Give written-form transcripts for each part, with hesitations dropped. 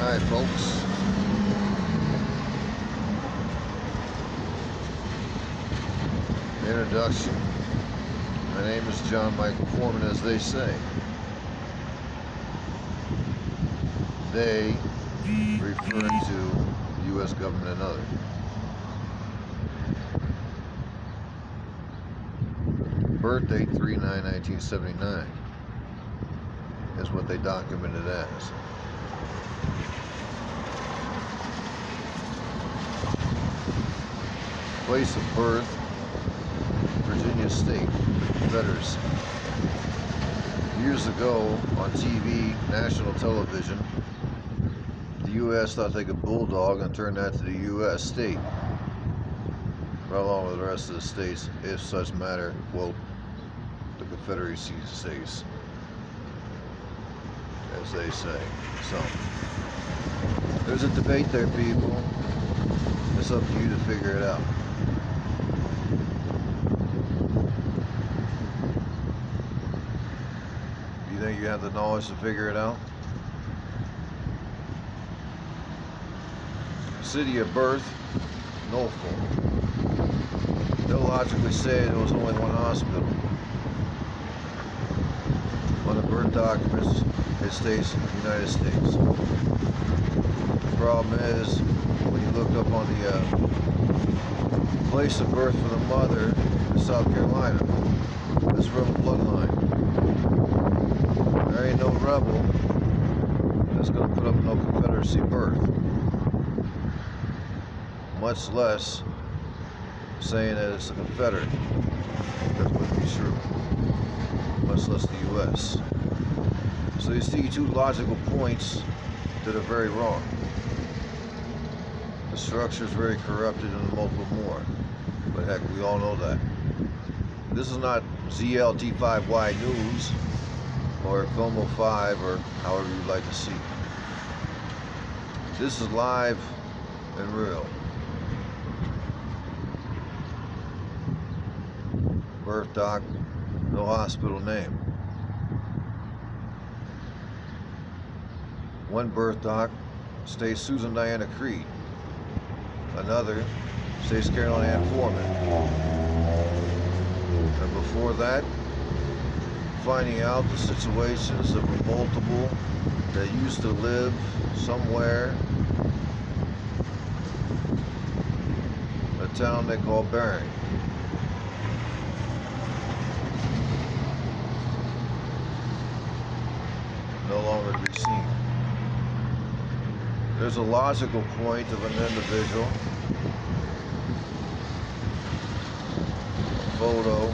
Alright folks, introduction. My name is John Michael Foreman, as they say. They refer to the U.S. government and other. Birth date 3/9/1979 is what they documented as. Place of birth, Virginia State, Confederacy. Years ago, on TV, national television, the U.S. thought they could bulldog and turn that to the U.S. state, right along with the rest of the states, if such matter, quote, the Confederacy states, as they say. So, there's a debate there, people. It's up to you to figure it out. You think you have the knowledge to figure it out? City of birth, Norfolk. They'll logically say there was only one hospital. On the birth documents, it states United States. The problem is, when you look up on the place of birth for the mother in South Carolina, it's rebel bloodline. There ain't no rebel that's going to put up no Confederacy birth. Much less saying that it's a Confederate. That wouldn't be true. Much less the U.S. So you see two logical points that are very wrong. The structure is very corrupted and multiple more. But heck, we all know that. This is not ZLT5Y News or Como 5 or however you'd like to see it. This is live and real. Birth doc, no hospital name. One birth doc states Susan Diana Creed. Another states Carolyn Ann Foreman. And before that, finding out the situations of the multiple that used to live somewhere, a town they call Bering. No longer to be seen. There's a logical point of an individual, a photo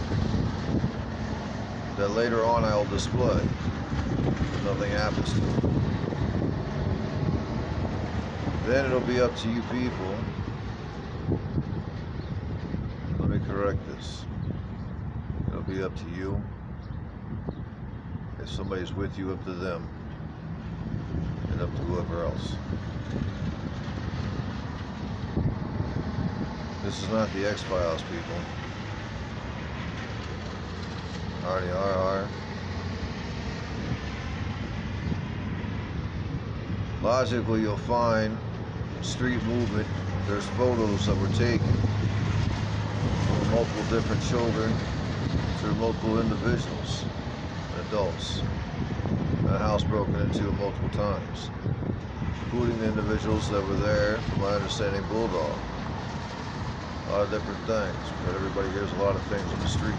that later on I'll display if nothing happens to it. Then it'll be up to you people. Let me correct this. It'll be up to you. If somebody's with you, up to them, and up to whoever else. This is not the X-Files, people. R. Logically, you'll find street movement. There's photos that were taken from multiple different children through multiple individuals. Adults. The house broken into multiple times, including the individuals that were there, from my understanding, bulldog. A lot of different things, but everybody hears a lot of things on the street.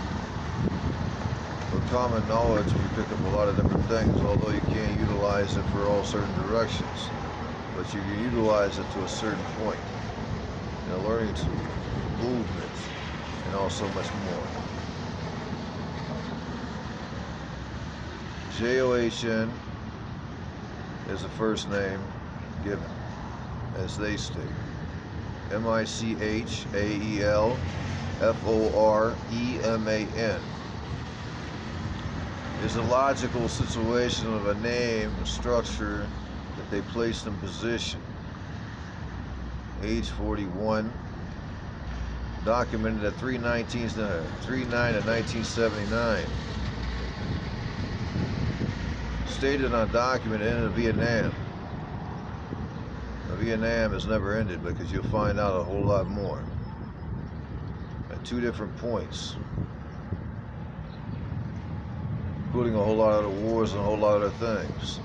With common knowledge, we pick up a lot of different things, although you can't utilize it for all certain directions, but you can utilize it to a certain point. Learning to movement and also much more. John is the first name given, as they state. MichaelForeman is a logical situation of a name and structure that they placed in position. Age 41, documented at 3/9/1979. Stated on document in Vietnam. Vietnam has never ended, because you'll find out a whole lot more at 2 different points, including a whole lot of the wars and a whole lot of other things.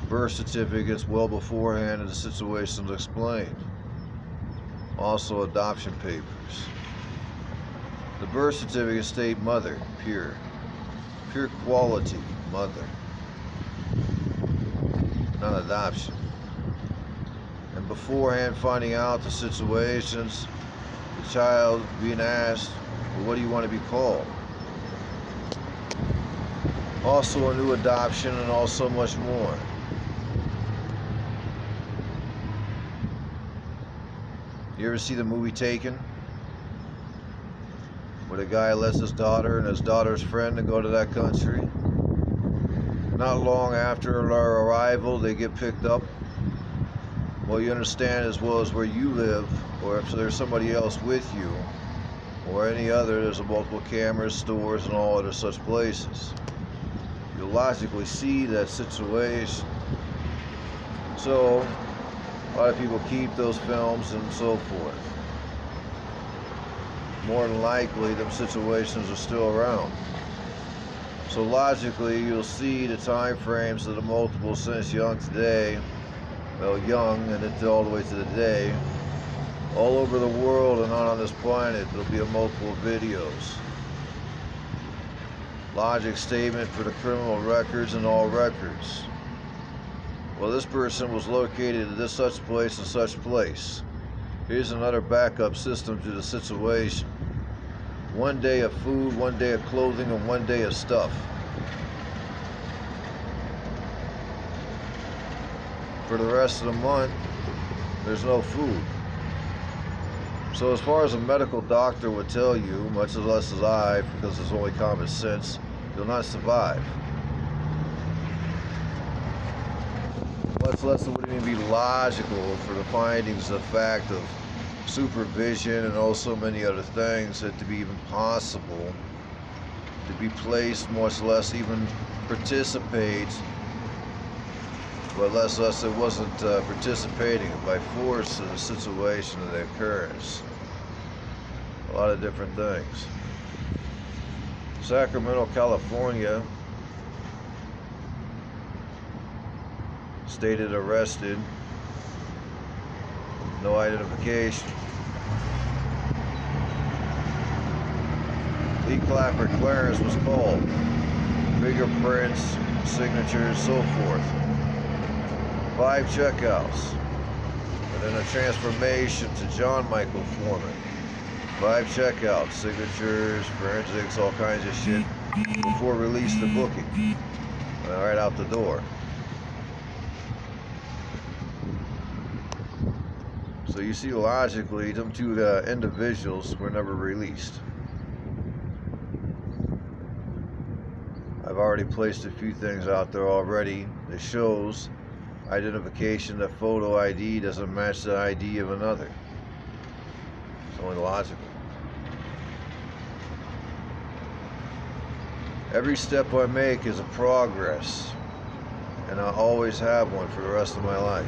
Birth certificates well beforehand and the situations explained. Also adoption papers. The birth certificate state mother, pure quality mother, not adoption. And beforehand finding out the situations, the child being asked, well, what do you want to be called? Also a new adoption, and also much more. You ever see the movie Taken? Where the guy lets his daughter and his daughter's friend to go to that country. Not long after their arrival, they get picked up. Well, you understand as well as where you live, or if there's somebody else with you, or any other, there's multiple cameras, stores, and all other such places. You'll logically see that situation. So, a lot of people keep those films and so forth. More than likely, them situations are still around. So logically, you'll see the time frames of the multiple since young today, well, young and into all the way to the day, all over the world and not on this planet. There'll be a multiple videos. Logic statement for the criminal records and all records. Well, this person was located at this such place and such place. Here's another backup system to the situation. 1 day of food, 1 day of clothing, and 1 day of stuff. For the rest of the month, there's no food. So as far as a medical doctor would tell you, much less as I, because it's only common sense, you'll not survive. Much less it wouldn't even be logical for the findings of fact of supervision and also many other things that to be even possible to be placed, much less even participate, but less it wasn't participating by force in a situation that occurs. A lot of different things. Sacramento, California, stated arrested, no identification. Lee Clapper Clarence was called. Fingerprints, signatures, so forth. 5 checkouts. And then a transformation to John Michael Foreman. 5 checkouts, signatures, forensics, all kinds of shit before release the booking. Right out the door. So you see, logically, them 2 individuals were never released. I've already placed a few things out there already that shows identification that photo ID doesn't match the ID of another. It's only logical. Every step I make is a progress, and I'll always have one for the rest of my life.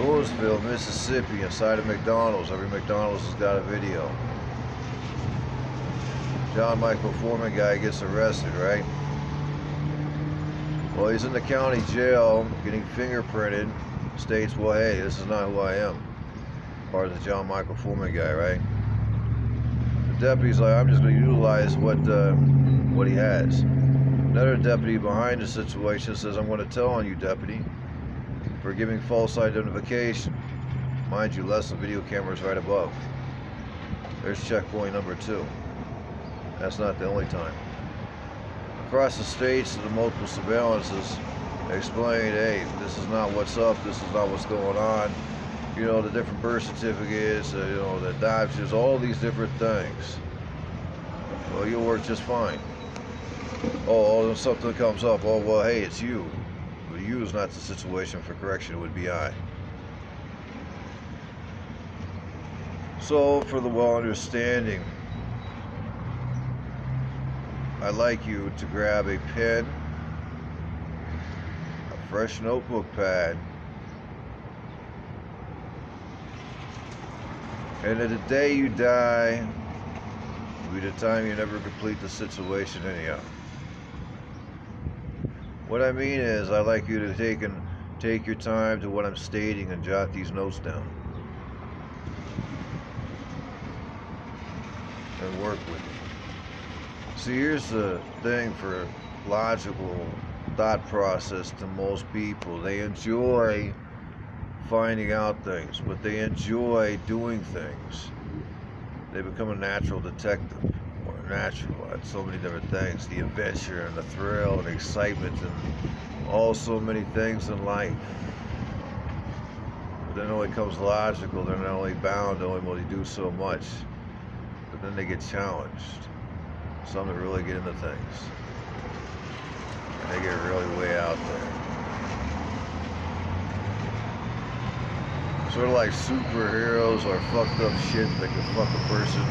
Louisville, Mississippi, inside of McDonald's. Every McDonald's has got a video. John Michael Foreman guy gets arrested, right? Well, he's in the county jail getting fingerprinted. States, well, hey, this is not who I am. Part of the John Michael Foreman guy, right? The deputy's like, I'm just going to utilize what he has. Another deputy behind the situation says, I'm going to tell on you, deputy, for giving false identification. Mind you, less than video cameras right above. There's checkpoint number 2. That's not the only time. Across the states, the multiple surveillances explained, hey, this is not what's up, this is not what's going on. You know, the different birth certificates, you know, the adoptions, all these different things. Well, you'll work just fine. Oh, something comes up, oh, well, hey, it's you. But you is not the situation for correction, it would be I. So, for the well understanding, I'd like you to grab a pen, a fresh notebook pad, and the day you die will be the time you never complete the situation anyhow. What I mean is, I'd like you to take your time to what I'm stating and jot these notes down and work with it. See, here's the thing for logical thought process to most people. They enjoy finding out things, but they enjoy doing things. They become a natural detective, or natural at so many different things. The adventure and the thrill and excitement and all so many things in life. But then when it comes logical, they're not only bound to only do so much, but then they get challenged. Some that really get into things. And they get really way out there. Sort of like superheroes or fucked up shit that can fuck a person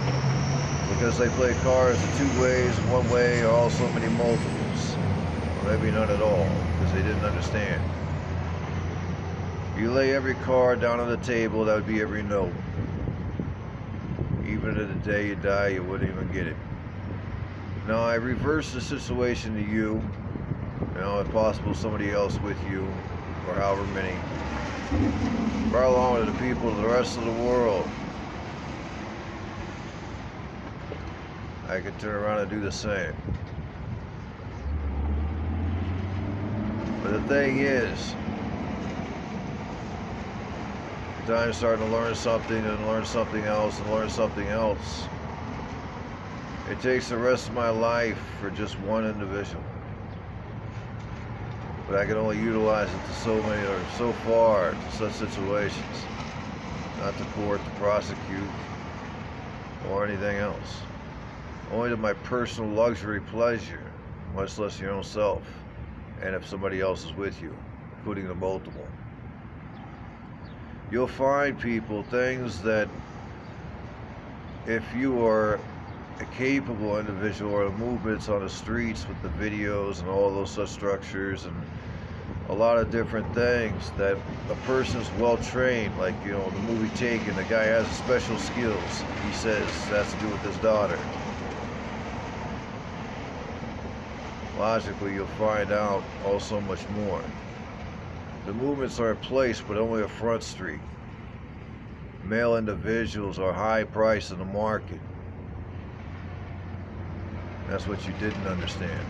because they play cards in 2 ways, 1 way, or also many multiples. Or maybe none at all, because they didn't understand. If you lay every card down on the table, that would be every note. Even to the day you die, you wouldn't even get it. Now I reverse the situation to you, if possible somebody else with you, or however many, or along with the people of the rest of the world. I could turn around and do the same. But the thing is, I'm starting to learn something and learn something else and learn something else. It takes the rest of my life for just one individual. But I can only utilize it to so many or so far to such situations. Not to court, to prosecute, or anything else. Only to my personal luxury pleasure, much less your own self, and if somebody else is with you, including the multiple. You'll find people things that if you are a capable individual or movements on the streets with the videos and all those such structures and a lot of different things that a person's well trained, like the movie Taken, the guy has special skills. He says that's to do with his daughter. Logically, you'll find out also much more. The movements are in place, but only a front street. Male individuals are high priced in the market. That's what you didn't understand.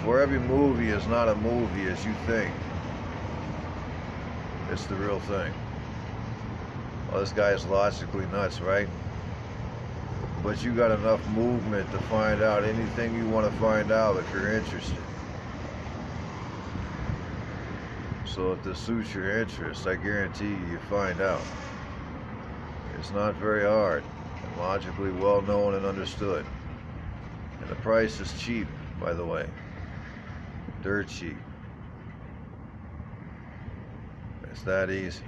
For every movie is not a movie as you think. It's the real thing. Well, this guy is logically nuts, right? But you got enough movement to find out anything you want to find out if you're interested. So if this suits your interest, I guarantee you find out. It's not very hard, and logically well known and understood. And the price is cheap, by the way. Dirt cheap. It's that easy.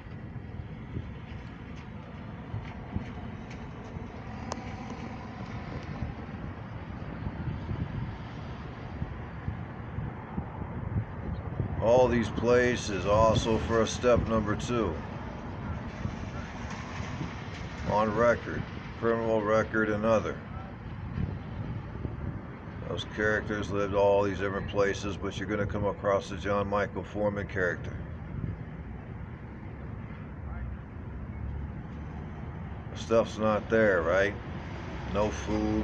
All these places also for a step number 2. On record, criminal record, and other. Those characters lived all these different places, but you're going to come across the John Michael Foreman character. The stuff's not there, right? No food,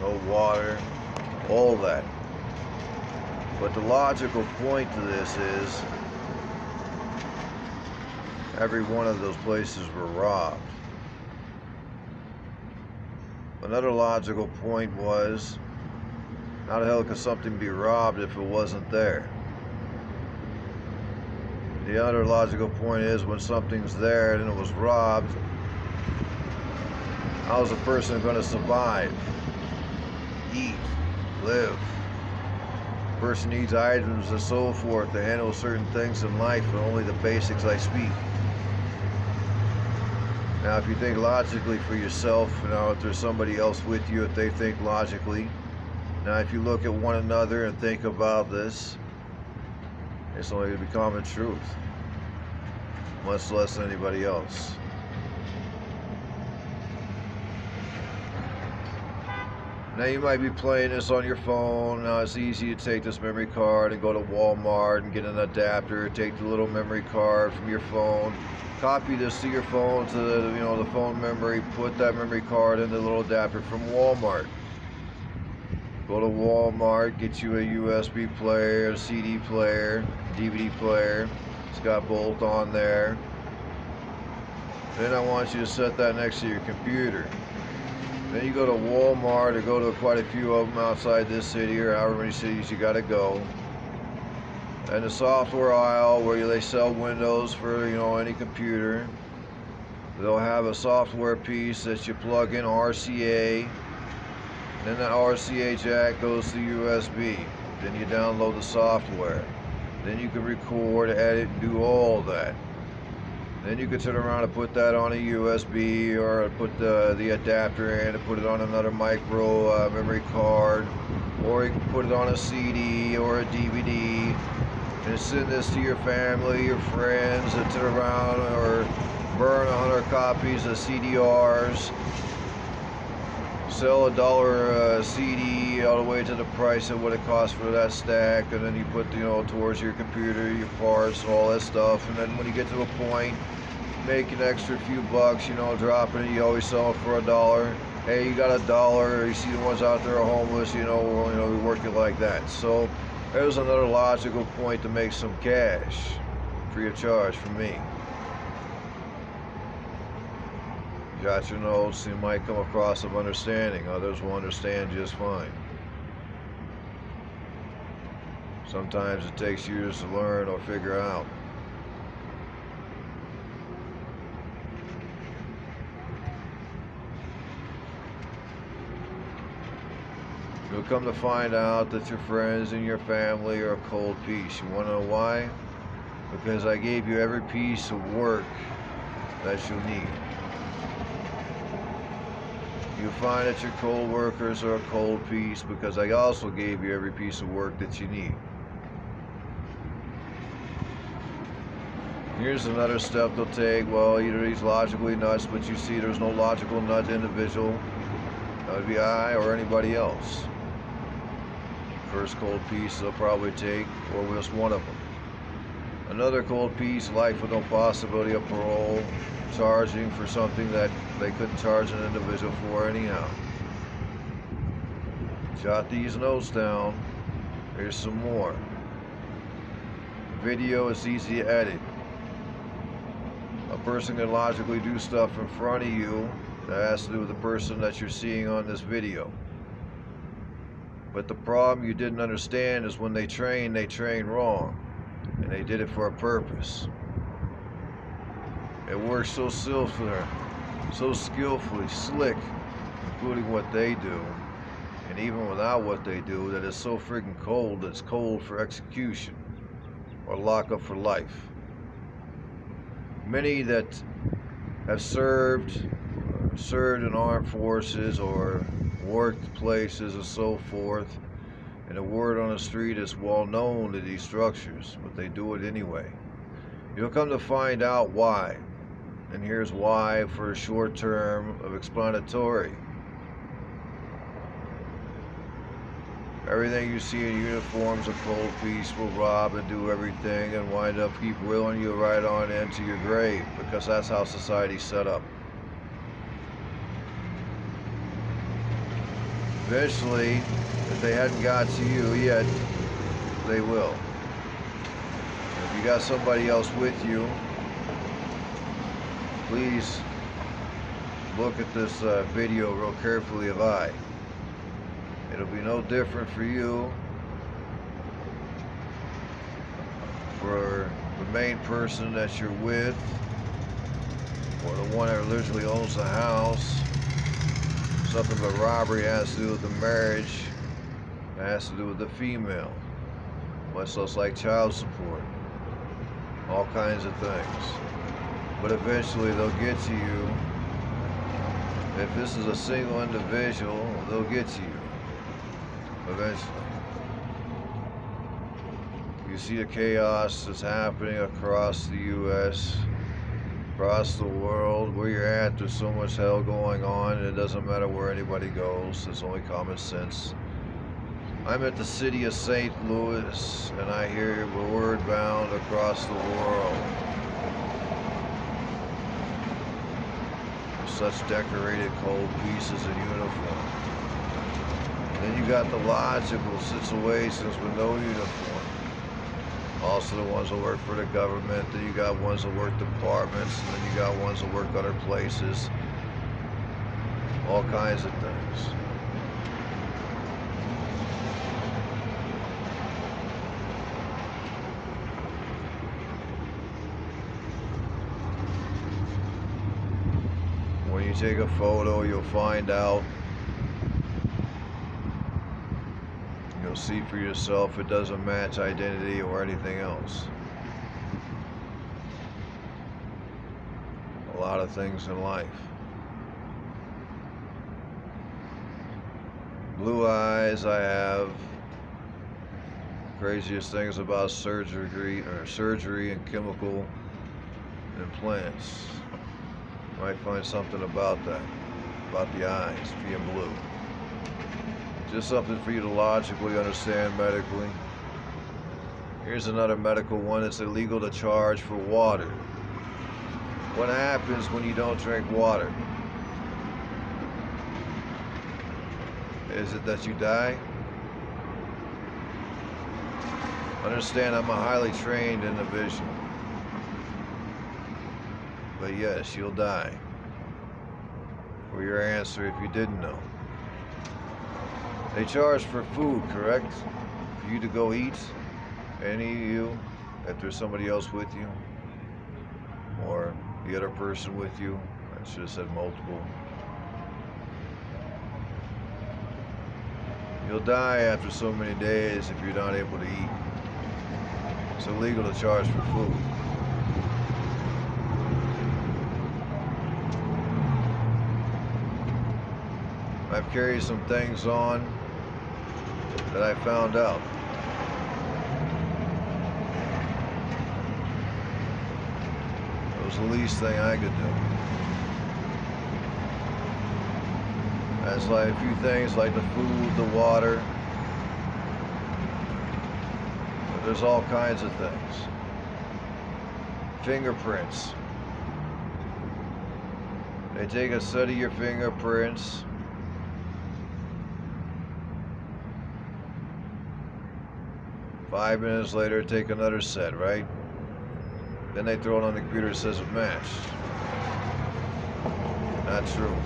no water, all that. But the logical point to this is every one of those places were robbed. Another logical point was, how the hell could something be robbed if it wasn't there? The other logical point is, when something's there and it was robbed, how is a person going to survive, eat, live? A person needs items and so forth to handle certain things in life, and only the basics I speak. Now, if you think logically for yourself, if there's somebody else with you, if they think logically, Now, if you look at one another and think about this, it's only going to be common truth, much less than anybody else. Now, you might be playing this on your phone. Now, it's easy to take this memory card and go to Walmart and get an adapter. Take the little memory card from your phone, copy this to your phone, to the phone memory. Put that memory card in the little adapter from Walmart. Go to Walmart, get you a USB player, a CD player, DVD player. It's got both on there. Then I want you to set that next to your computer. Then you go to Walmart, or go to quite a few of them outside this city, or however many cities you gotta go. And the software aisle, where they sell Windows for any computer, they'll have a software piece that you plug in RCA. Then the RCA jack goes to USB. Then you download the software. Then you can record, edit, and do all that. Then you can turn around and put that on a USB, or put the adapter in and put it on another micro memory card, or you can put it on a CD or a DVD and send this to your family, your friends, and turn around or burn 100 copies of CDRs. Sell $1 CD all the way to the price of what it costs for that stack, and then you put towards your computer, your parts, all that stuff. And then when you get to a point, make an extra few bucks, dropping it. You always sell it for $1. Hey, you got $1. You see the ones out there are homeless. We work it like that. So there's another logical point to make some cash free of charge from me. Got your notes, you might come across some understanding. Others will understand just fine. Sometimes it takes years to learn or figure out. You'll come to find out that your friends and your family are a cold piece. You want to know why? Because I gave you every piece of work that you'll need. You'll find that your cold workers are a cold piece because I also gave you every piece of work that you need. Here's another step they'll take. Well, either he's logically nuts, but you see there's no logical nut individual. That would be I or anybody else. First cold piece they'll probably take, or just one of them. Another cold piece, life with no possibility of parole, charging for something that they couldn't charge an individual for anyhow. Jot these notes down. Here's some more. Video is easy to edit. A person can logically do stuff in front of you that has to do with the person that you're seeing on this video. But the problem you didn't understand is when they train wrong. And they did it for a purpose. It works so skillfully, slick, including what they do, and even without what they do, that it's so freaking cold that it's cold for execution or lockup for life. Many that have served in armed forces or worked places and so forth, and the word on the street is well known to these structures, but they do it anyway. You'll come to find out why. And here's why for a short term of explanatory. Everything you see in uniforms, a cold piece will rob and do everything and wind up keep wheeling you right on into your grave, because that's how society's set up. Eventually, if they hadn't got to you yet, they will. If you got somebody else with you, please look at this video real carefully of I. It'll be no different for you, for the main person that you're with, or the one that literally owns the house. Something but robbery has to do with the marriage. It has to do with the female. Much less like child support. All kinds of things. But eventually they'll get to you. If this is a single individual, they'll get to you. eventually. You see the chaos that's happening across the U.S., across the world. Where you're at, there's so much hell going on, and it doesn't matter where anybody goes. It's only common sense. I'm at the city of St. Louis, and I hear word bound across the world. Such decorated cold pieces in uniform. Then you got the logical situations with no uniform. Also the ones that work for the government, then you got ones that work departments, and then you got ones that work other places. All kinds of things. When you take a photo, you'll find out. You'll see for yourself it doesn't match identity or anything else. A lot of things in life. Blue eyes I have. Craziest things about surgery and chemical implants. Might find something about that, about the eyes being blue. Just something for you to logically understand medically. Here's another medical one. It's illegal to charge for water. What happens when you don't drink water? Is it that you die? Understand, I'm a highly trained individual. But yes, you'll die. For your answer if you didn't know. They charge for food, correct? For you to go eat? Any of you? If there's somebody else with you? Or the other person with you? I should have said multiple. You'll die after so many days if you're not able to eat. It's illegal to charge for food. I've carried some things on that I found out. It was the least thing I could do. That's like a few things like the food, the water. But there's all kinds of things. Fingerprints. They take a set of your fingerprints. Five minutes later, take another set, right? Then they throw it on the computer and says it matched. Not true.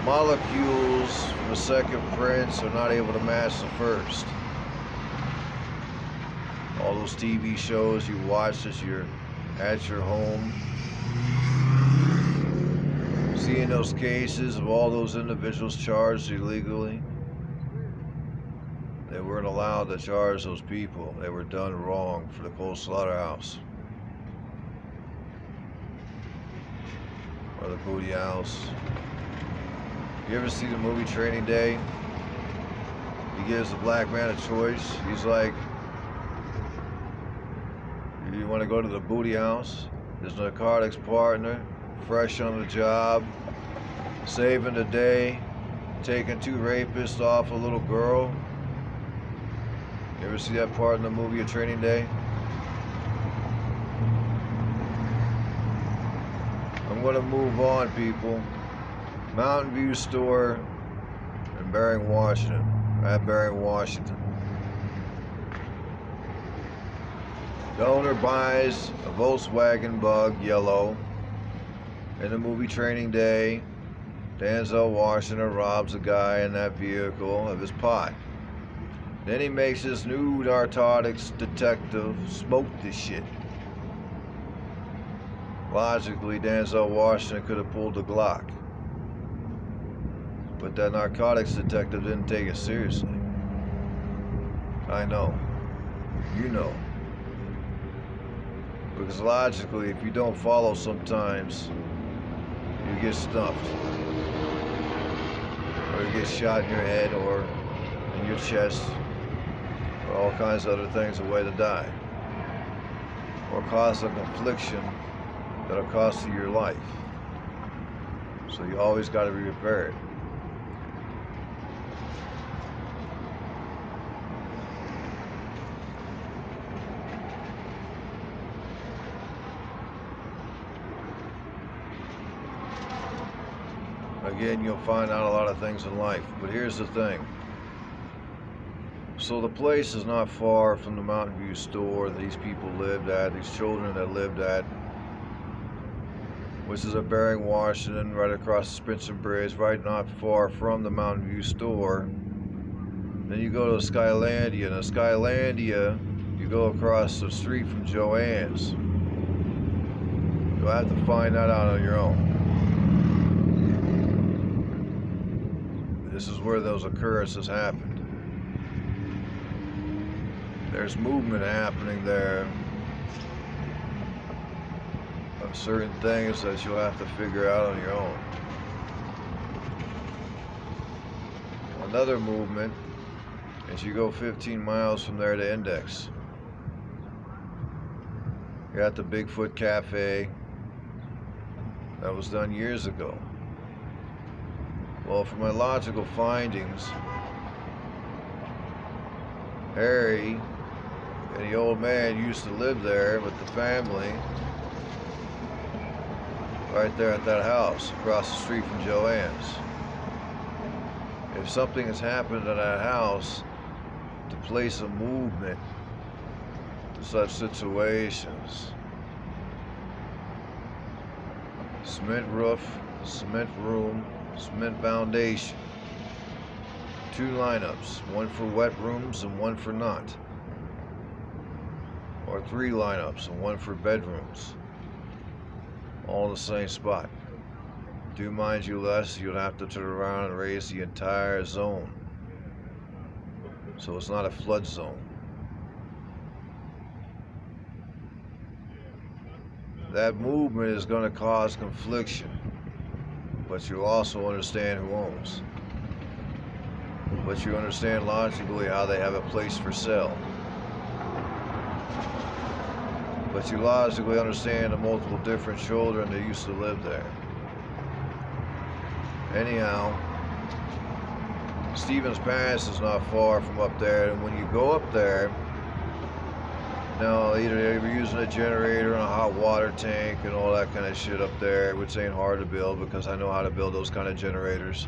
Molecules from the second prints are not able to match the first. All those TV shows you watch as you're at your home, seeing those cases of all those individuals charged illegally. They weren't allowed to charge those people. They were done wrong for the cold slaughterhouse. Or the booty house. You ever see the movie Training Day? He gives the black man a choice. He's like, you want to go to the booty house? His narcotics partner, fresh on the job, saving the day, taking two rapists off a little girl. You ever see that part in the movie of Training Day? I'm gonna move on, people. Mountain View store in Bering, Washington. At Bering, Washington. The owner buys a Volkswagen Bug yellow. In the movie Training Day, Denzel Washington robs a guy in that vehicle of his pot. Then he makes his new narcotics detective smoke this shit. Logically, Denzel Washington could have pulled the Glock. But that narcotics detective didn't take it seriously. I know. You know. Because logically, if you don't follow sometimes, you get stuffed. Or you get shot in your head, or in your chest, or all kinds of other things, a way to die, or cause a confliction that'll cost you your life. So you always got to be prepared. Again, you'll find out a lot of things in life, but here's the thing. So the place is not far from the Mountain View store these people lived at, these children that lived at, which is at Bering, Washington, right across the Spencer Bridge, right not far from the Mountain View store. Then you go to Skylandia, and at Skylandia, you go across the street from Joanne's. You'll have to find that out on your own. This is where those occurrences happened. There's movement happening there of certain things that you'll have to figure out on your own. Another movement is you go 15 miles from there to Index. You're at the Bigfoot Cafe. That was done years ago. Well, from my logical findings, Harry and the old man used to live there with the family right there at that house across the street from Joanne's. If something has happened at that house to place a movement to such situations, cement roof, cement room, cement foundation, 2 lineups, one for wet rooms and one for not, or 3 lineups and one for bedrooms, all in the same spot. Do mind you less, you'll have to turn around and raise the entire zone, so it's not a flood zone. That movement is going to cause confliction, but you also understand who owns. But you understand logically how they have a place for sale. But you logically understand the multiple different children that used to live there. Anyhow, Stevens Pass is not far from up there, and when you go up there, now either they were using a generator and a hot water tank and all that kind of shit up there, which ain't hard to build because I know how to build those kind of generators.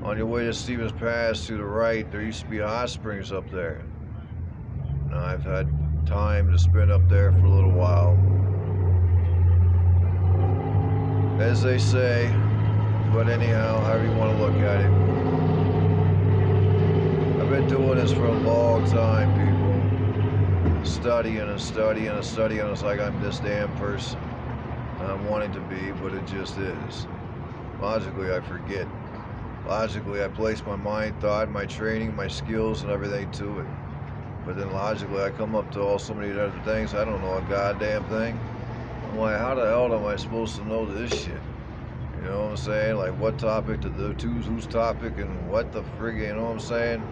On your way to Stevens Pass to the right, there used to be hot springs up there. Now I've had time to spend up there for a little while, as they say, but anyhow, however you want to look at it. I've been doing this for a long time, people. Studying and studying and studying. It's like I'm this damn person I'm wanting to be, but it just is. Logically, I forget. Logically, I place my mind, thought, my training, my skills, and everything to it. But then logically, I come up to so many other things, I don't know a goddamn thing. I'm like, how the hell am I supposed to know this shit? You know what I'm saying? Like, what topic to do, whose topic, and what the frig, you know what I'm saying?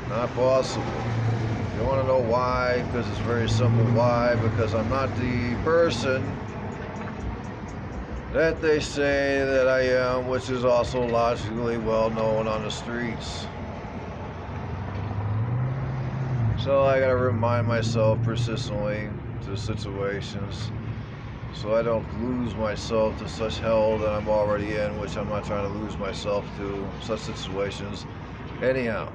Not possible. You want to know why? Because it's very simple. Why? Because I'm not the person that they say that I am, which is also logically well known on the streets. So I gotta remind myself persistently to situations so I don't lose myself to such hell that I'm already in, which I'm not trying to lose myself to such situations. Anyhow,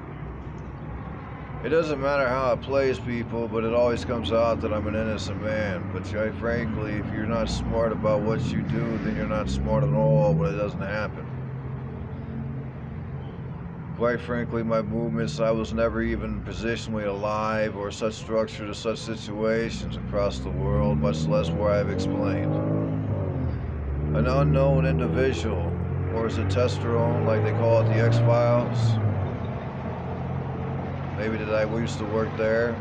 it doesn't matter how it plays, people, but it always comes out that I'm an innocent man. But quite frankly, if you're not smart about what you do, then you're not smart at all when it doesn't happen. Quite frankly, my movements, I was never even positionally alive or such structure to such situations across the world, much less where I've explained. An unknown individual, or is it testosterone, like they call it, the X-Files? Maybe that I used to work there.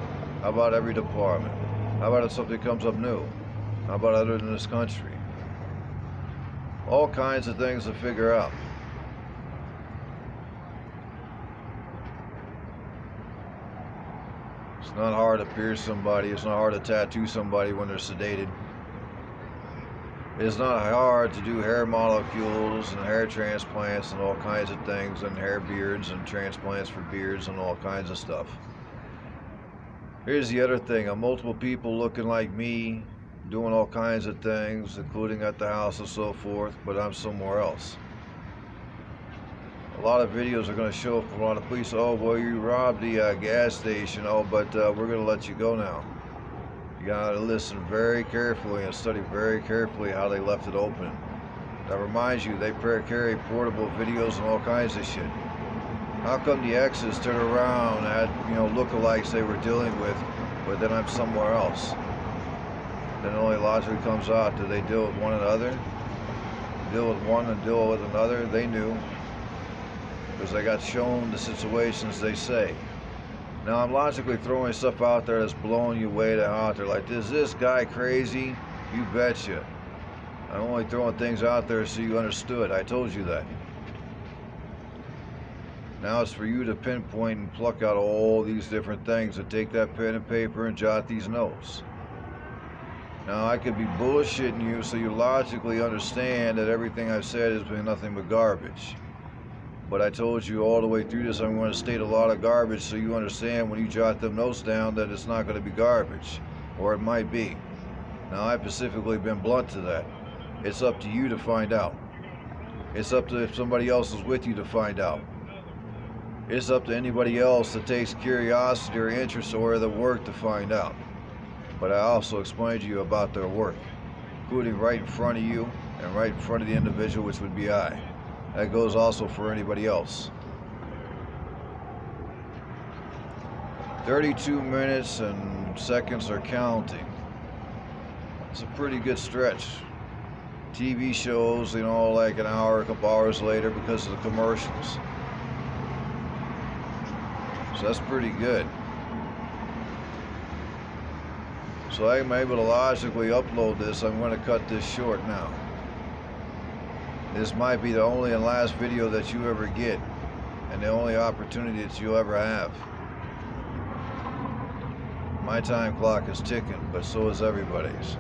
How about every department? How about if something comes up new? How about other than this country? All kinds of things to figure out. not hard to pierce somebody. It's not hard to tattoo somebody when they're sedated. It's not hard to do hair molecules and hair transplants and all kinds of things, and hair beards and transplants for beards and all kinds of stuff. Here's the other thing. Multiple people looking like me, doing all kinds of things, including at the house and so forth, but I'm somewhere else. A lot of videos are going to show up from a lot of police. Oh, well, you robbed the gas station. Oh, but we're going to let you go now. You got to listen very carefully and study very carefully how they left it open. That reminds you, they carry portable videos and all kinds of shit. How come the exes turned around and had, lookalikes they were dealing with, but then I'm somewhere else? Then only logically comes out, do they deal with one another? Deal with one and deal with another? They knew, because they got shown the situations they say. Now I'm logically throwing stuff out there that's blowing you way out there. Like, is this guy crazy? You betcha. I'm only throwing things out there so you understood. I told you that. Now it's for you to pinpoint and pluck out all these different things and take that pen and paper and jot these notes. Now I could be bullshitting you so you logically understand that everything I've said has been nothing but garbage. But I told you all the way through this I'm going to state a lot of garbage so you understand when you jot them notes down that it's not going to be garbage. Or it might be. Now I've specifically been blunt to that. It's up to you to find out. It's up to if somebody else is with you to find out. It's up to anybody else that takes curiosity or interest or the work to find out. But I also explained to you about their work, including right in front of you and right in front of the individual, which would be I. That goes also for anybody else. 32 minutes and seconds are counting. It's a pretty good stretch. TV shows, like an hour, a couple hours later because of the commercials. So that's pretty good. So I'm able to logically upload this. I'm going to cut this short now. This might be the only and last video that you ever get, and the only opportunity that you'll ever have. My time clock is ticking, but so is everybody's.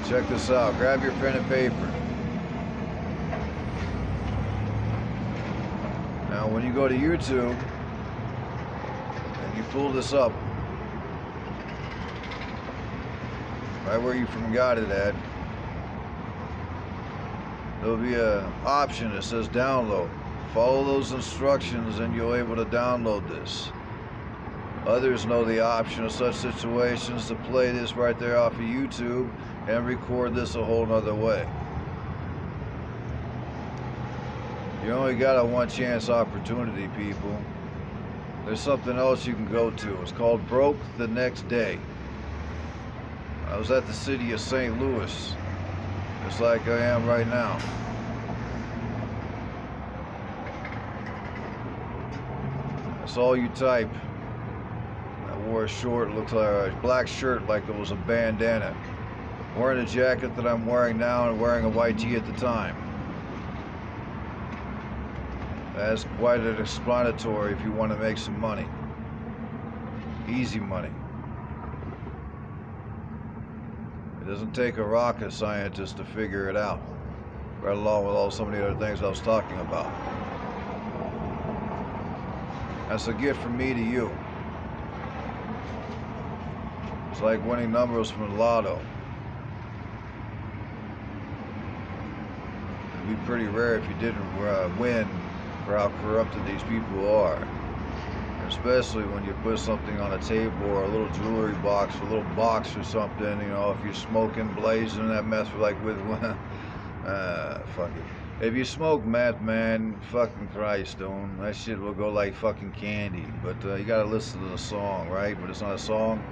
Check this out. Grab your pen and paper. Now when you go to YouTube and you pull this up, right where you got it at, there'll be an option that says download. Follow those instructions and you'll be able to download this. Others know the option of such situations to play this right there off of YouTube and record this a whole nother way. You only got a one chance opportunity, people. There's something else you can go to. It's called Broke the Next Day. I was at the city of St. Louis, just like I am right now. That's all you type. I wore a short, looks like a black shirt like it was a bandana. Wearing a jacket that I'm wearing now and wearing a white tee at the time. That's quite an explanatory if you want to make some money. Easy money. It doesn't take a rocket scientist to figure it out, right along with some of the other things I was talking about. That's a gift from me to you. It's like winning numbers from the lotto. It'd be pretty rare if you didn't win for how corrupted these people are. Especially when you put something on a table or a little jewelry box, or a little box or something, if you're smoking, blazing that mess fuck it. If you smoke meth, man, fucking Christ, dude, that shit will go like fucking candy. But you gotta listen to the song, right? But it's not a song.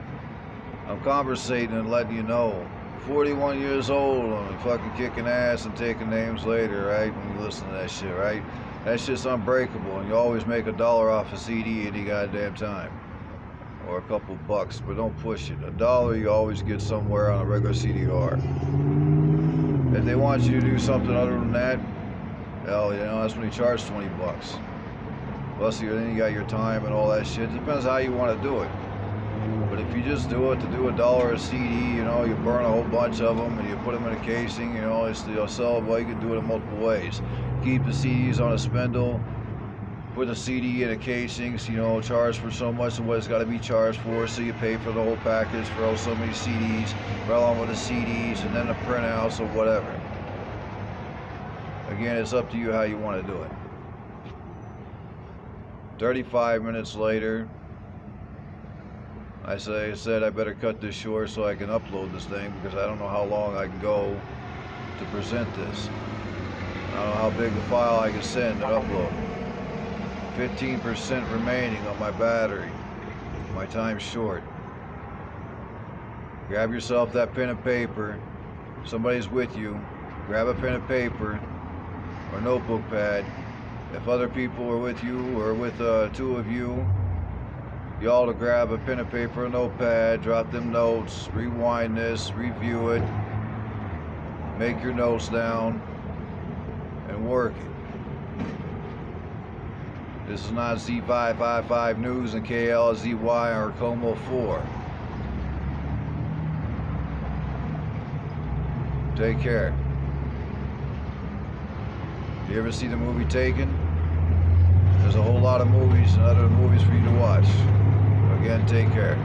I'm conversating and letting you know. 41 years old, I'm fucking kicking ass and taking names later, right? When you listen to that shit, right? That shit's unbreakable, and you always make $1 off a CD any goddamn time. Or a couple bucks, but don't push it. $1 you always get somewhere on a regular CD-R. If they want you to do something other than that, hell, that's when you charge 20 bucks. Plus, then you got your time and all that shit. Depends how you want to do it. But if you just do it to do $1 a CD, you know, you burn a whole bunch of them and you put them in a casing, you know, you'll sell it. Well, you can do it in multiple ways. Keep the CDs on a spindle, put the CD in a casing, you know, charge for so much of what it's got to be charged for, so you pay for the whole package for so many CDs, right along with the CDs, and then the printouts or whatever. Again, it's up to you how you want to do it. 35 minutes later, I said I better cut this short so I can upload this thing, because I don't know how long I can go to present this. I don't know how big the file I can send and upload. 15% remaining on my battery. My time's short. Grab yourself that pen and paper. Somebody's with you. Grab a pen and paper or notebook pad. If other people are with you, or with two of you, y'all to grab a pen and paper, a notepad, drop them notes, rewind this, review it, make your notes down, and work it. This is not Z555 News and KLZY or Como 4. Take care. You ever see the movie Taken? There's a whole lot of movies and other movies for you to watch. Again, take care.